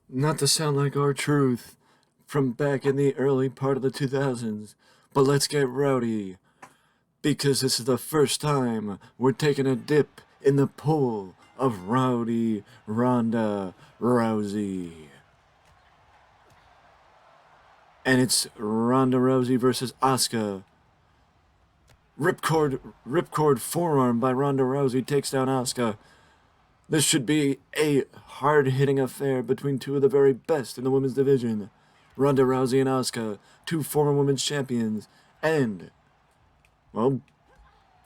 Not to sound like our truth from back in the early part of the 2000s, but let's get rowdy because this is the first time we're taking a dip in the pool of rowdy Ronda Rousey. And it's Ronda Rousey versus Asuka. Ripcord forearm by Ronda Rousey takes down Asuka. This should be a hard-hitting affair between two of the very best in the women's division. Ronda Rousey and Asuka, two former women's champions, and, well,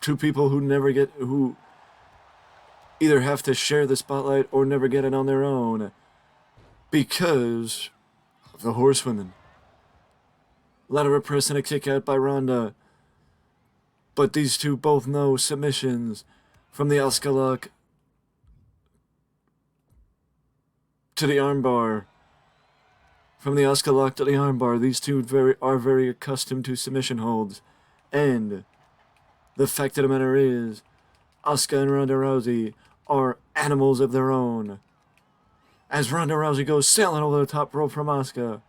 two people who either have to share the spotlight or never get it on their own because of the horsewomen. Ladder press and a kick out by Ronda, but these two both know submissions from the Asuka lock to the armbar. From the Asuka lock to the armbar, these two are very accustomed to submission holds. And the fact of the matter is, Asuka and Ronda Rousey are animals of their own. As Ronda Rousey goes sailing over the top rope from Asuka.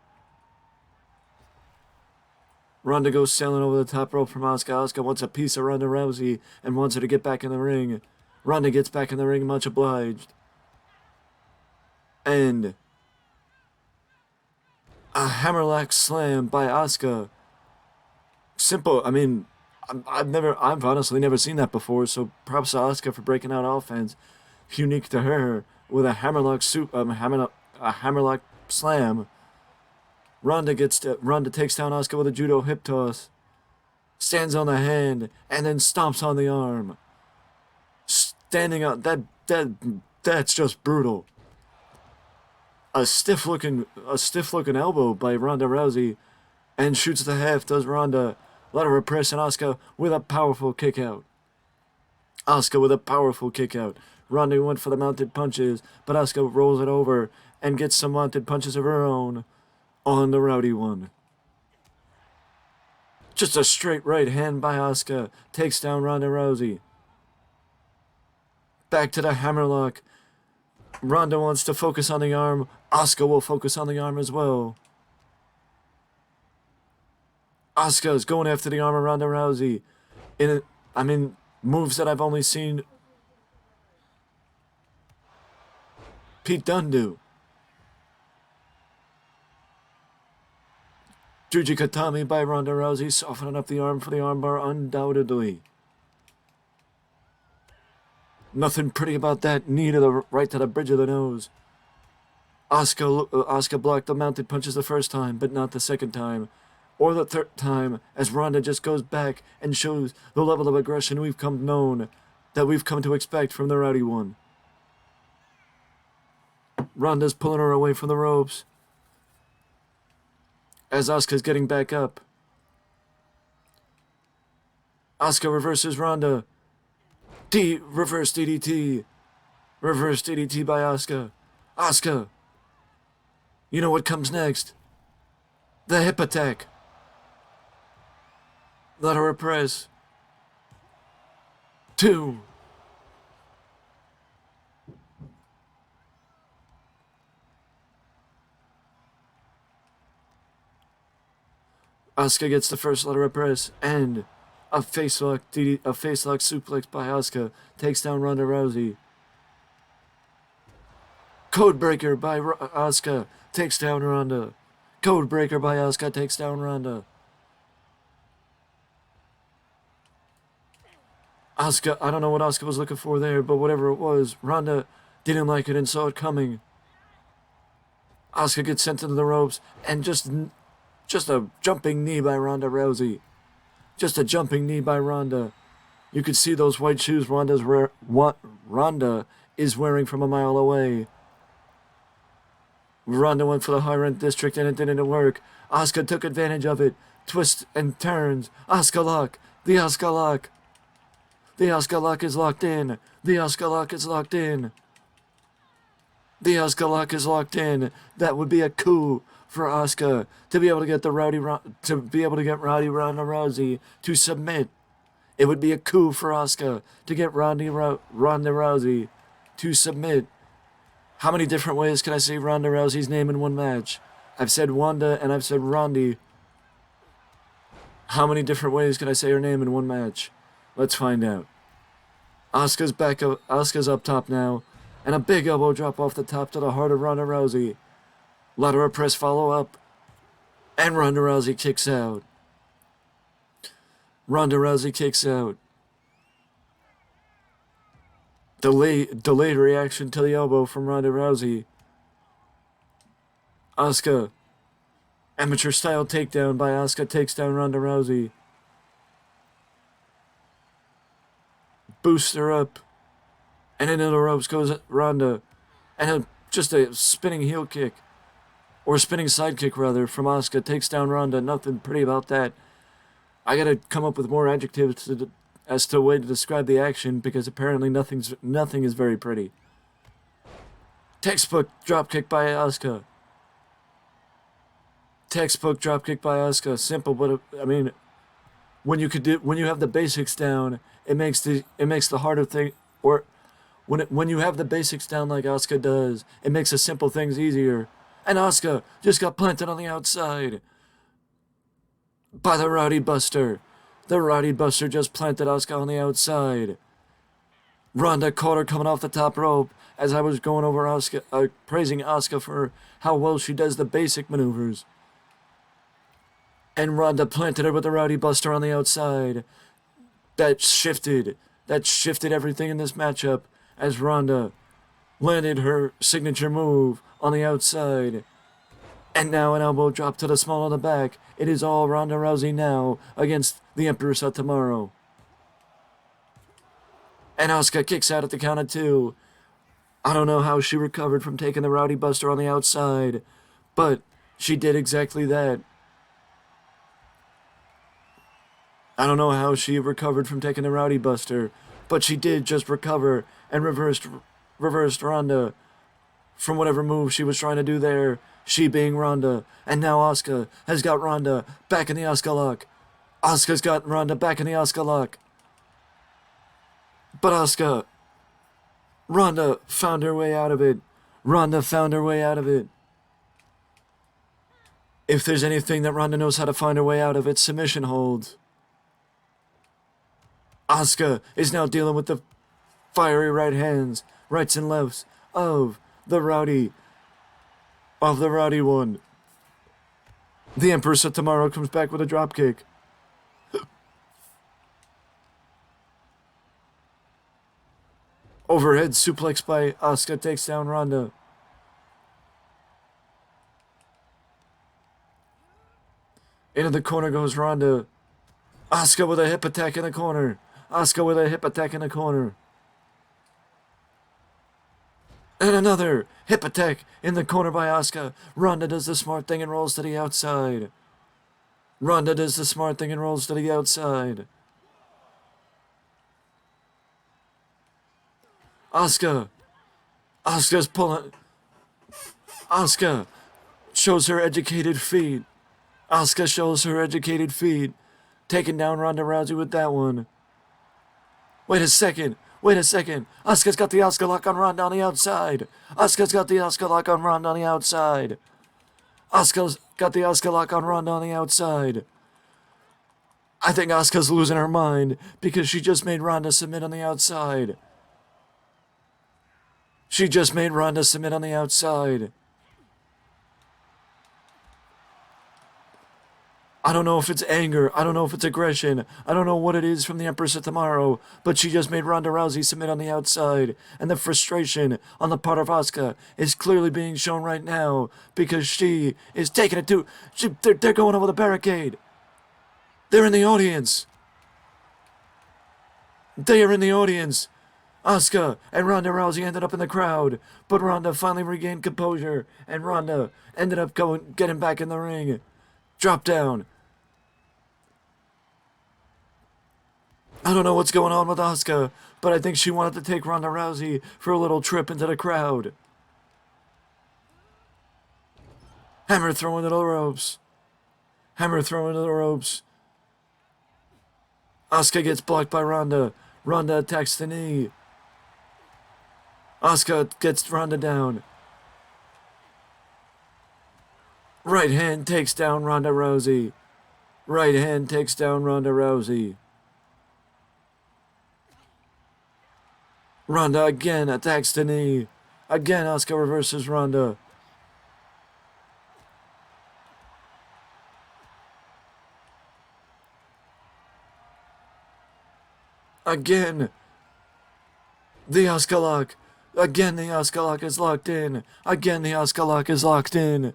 Ronda goes sailing over the top rope from Asuka. Asuka wants a piece of Ronda Rousey and wants her to get back in the ring. Ronda gets back in the ring, much obliged. And a hammerlock slam by Asuka. Simple. I mean, I've honestly never seen that before. So props to Asuka for breaking out offense, unique to her, with a hammerlock a hammerlock slam. Ronda takes down Asuka with a judo hip toss, stands on the hand, and then stomps on the arm. Standing up, that's just brutal. A stiff looking elbow by Ronda Rousey, and shoots the half. Does Ronda. Let her press, and Asuka with a powerful kick out. Ronda went for the mounted punches, but Asuka rolls it over and gets some mounted punches of her own on the Rowdy one. Just a straight right hand by Asuka takes down Ronda Rousey. Back to the hammerlock. Ronda wants to focus on the arm. Asuka will focus on the arm as well. Asuka is going after the arm of Ronda Rousey. Moves that I've only seen Pete Dunne do. Juji Katami by Ronda Rousey, softening up the arm for the armbar undoubtedly. Nothing pretty about that. Knee to the right to the bridge of the nose. Asuka blocked the mounted punches the first time, but not the second time. Or the third time, as Ronda just goes back and shows the level of aggression we've come to expect from the Rowdy one. Ronda's pulling her away from the ropes as Asuka's getting back up. Asuka reverses Ronda. Reverse DDT. Reverse DDT by Asuka. Asuka. You know what comes next? The hip attack. Let her press. 2. Asuka gets the first letter of press and a facelock suplex by Asuka takes down Ronda Rousey. Codebreaker by Asuka takes down Ronda. Codebreaker by Asuka takes down Ronda. Asuka, I don't know what Asuka was looking for there, but whatever it was, Ronda didn't like it and saw it coming. Asuka gets sent into the ropes and just a jumping knee by Ronda Rousey. Just a jumping knee by Ronda. You could see those white shoes Ronda is wearing from a mile away. Ronda went for the high rent district and it didn't work. Asuka took advantage of it. Twists and turns. Asuka lock. The Asuka lock. The Asuka lock is locked in. The Asuka lock is locked in. The Asuka lock is locked in. That would be a coup for Asuka to be able to get Ronda Rousey to submit. It would be a coup for Asuka to get Ronda Rousey to submit. How many different ways can I say Ronda Rousey's name in one match? I've said Wanda and I've said Rondy. How many different ways can I say her name in one match? Let's find out. Asuka's back up. Asuka's up top now. And a big elbow drop off the top to the heart of Ronda Rousey. Lateral press follow up. And Ronda Rousey kicks out. Ronda Rousey kicks out. Delayed reaction to the elbow from Ronda Rousey. Asuka. Amateur style takedown by Asuka takes down Ronda Rousey. Boosts her up. And into the ropes goes Ronda. And just a spinning heel kick. Or spinning side kick, rather, from Asuka. Takes down Ronda. Nothing pretty about that. I gotta come up with more adjectives as to a way to describe the action, because apparently nothing is very pretty. Textbook dropkick by Asuka. Textbook dropkick by Asuka. Simple, but I mean, when you have the basics down, it makes the harder thing, or when you have the basics down like Asuka does, it makes the simple things easier. And Asuka just got planted on the outside by the Rowdy Buster. The Rowdy Buster just planted Asuka on the outside. Ronda caught her coming off the top rope as I was going over Asuka, praising Asuka for how well she does the basic maneuvers. And Ronda planted her with the Rowdy Buster on the outside. That shifted everything in this matchup as Ronda landed her signature move on the outside. And now an elbow drop to the small of the back. It is all Ronda Rousey now against the Empress of Tomorrow. And Asuka kicks out at the count of 2. I don't know how she recovered from taking the Rowdy Buster on the outside, but she did exactly that. I don't know how she recovered from taking the Rowdy Buster, but she did just recover and reversed Ronda from whatever move she was trying to do there, she being Ronda. And now Asuka has got Ronda back in the Asuka lock. Asuka's got Ronda back in the Asuka lock. But Ronda found her way out of it. Ronda found her way out of it. If there's anything that Ronda knows how to find her way out of, it's submission hold. Asuka is now dealing with the fiery rights and lefts of the Rowdy one. The Empress of Tomorrow comes back with a dropkick. Overhead suplex by Asuka takes down Ronda. Into the corner goes Ronda. Asuka with a hip attack in the corner. Asuka with a hip attack in the corner. And another hip attack in the corner by Asuka. Ronda does the smart thing and rolls to the outside. Ronda does the smart thing and rolls to the outside. Asuka's pulling. Asuka shows her educated feet. Asuka shows her educated feet. Taking down Ronda Rousey with that one. Wait a second. Asuka's got the Asuka lock on Ronda on the outside. Asuka's got the Asuka lock on Ronda on the outside. Asuka's got the Asuka lock on Ronda on the outside. I think Asuka's losing her mind because she just made Ronda submit on the outside. She just made Ronda submit on the outside. I don't know if it's anger. I don't know if it's aggression. I don't know what it is from the Empress of Tomorrow, but she just made Ronda Rousey submit on the outside. And the frustration on the part of Asuka is clearly being shown right now because she is taking it to... They're going over the barricade. They're in the audience. They are in the audience. Asuka and Ronda Rousey ended up in the crowd, but Ronda finally regained composure, and Ronda ended up getting back in the ring. Drop down. I don't know what's going on with Asuka, but I think she wanted to take Ronda Rousey for a little trip into the crowd. Hammer throw into the ropes. Hammer throw into the ropes. Asuka gets blocked by Ronda. Ronda attacks the knee. Asuka gets Ronda down. Right hand takes down Ronda Rousey. Right hand takes down Ronda Rousey. Ronda again attacks the knee. Again, Asuka reverses Ronda. Again, the Asuka lock. Again, the Asuka lock is locked in. Again, the Asuka lock is locked in.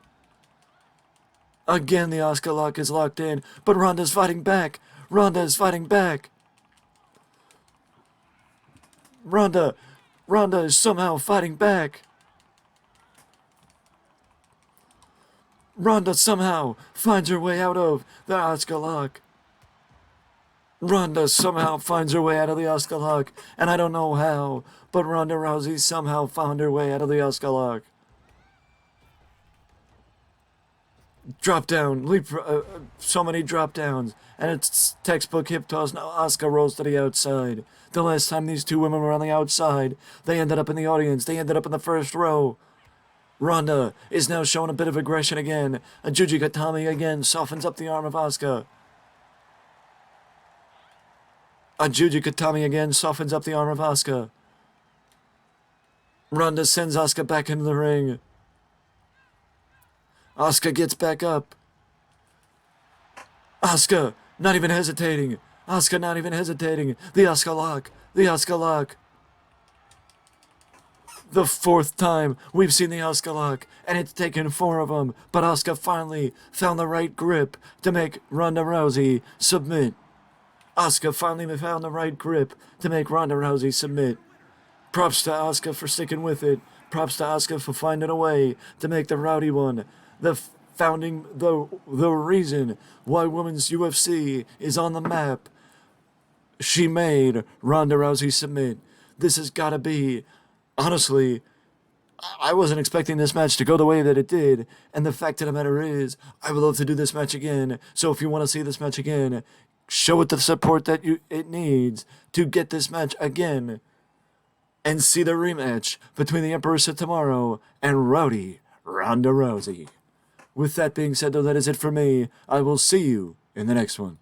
Again, the Asuka lock is locked in. But Ronda's fighting back. Ronda is fighting back. Ronda is somehow fighting back. Ronda somehow finds her way out of the Asuka lock. Ronda somehow finds her way out of the Asuka lock, and I don't know how, but Ronda Rousey somehow found her way out of the Asuka lock. Drop down, leap, so many drop downs, and it's textbook hip toss. Now Asuka rolls to the outside. The last time these two women were on the outside, they ended up in the audience. They ended up in the first row. Ronda is now showing a bit of aggression again. A Juji Katami again softens up the arm of Asuka. A Juji Katami again softens up the arm of Asuka. Ronda sends Asuka back into the ring. Asuka gets back up. Asuka, not even hesitating. Asuka not even hesitating. The Asuka lock. The Asuka lock. The fourth time we've seen the Asuka lock, and it's taken 4 of them, but Asuka finally found the right grip to make Ronda Rousey submit. Asuka finally found the right grip to make Ronda Rousey submit. Props to Asuka for sticking with it. Props to Asuka for finding a way to make the Rowdy one the reason why women's UFC is on the map. She made Ronda Rousey submit. This has got to be, honestly, I wasn't expecting this match to go the way that it did, and the fact of the matter is, I would love to do this match again. So if you want to see this match again, show it the support that it needs to get this match again, and see the rematch between the Empress of Tomorrow and Rowdy Ronda Rousey. With that being said, though, that is it for me. I will see you in the next one.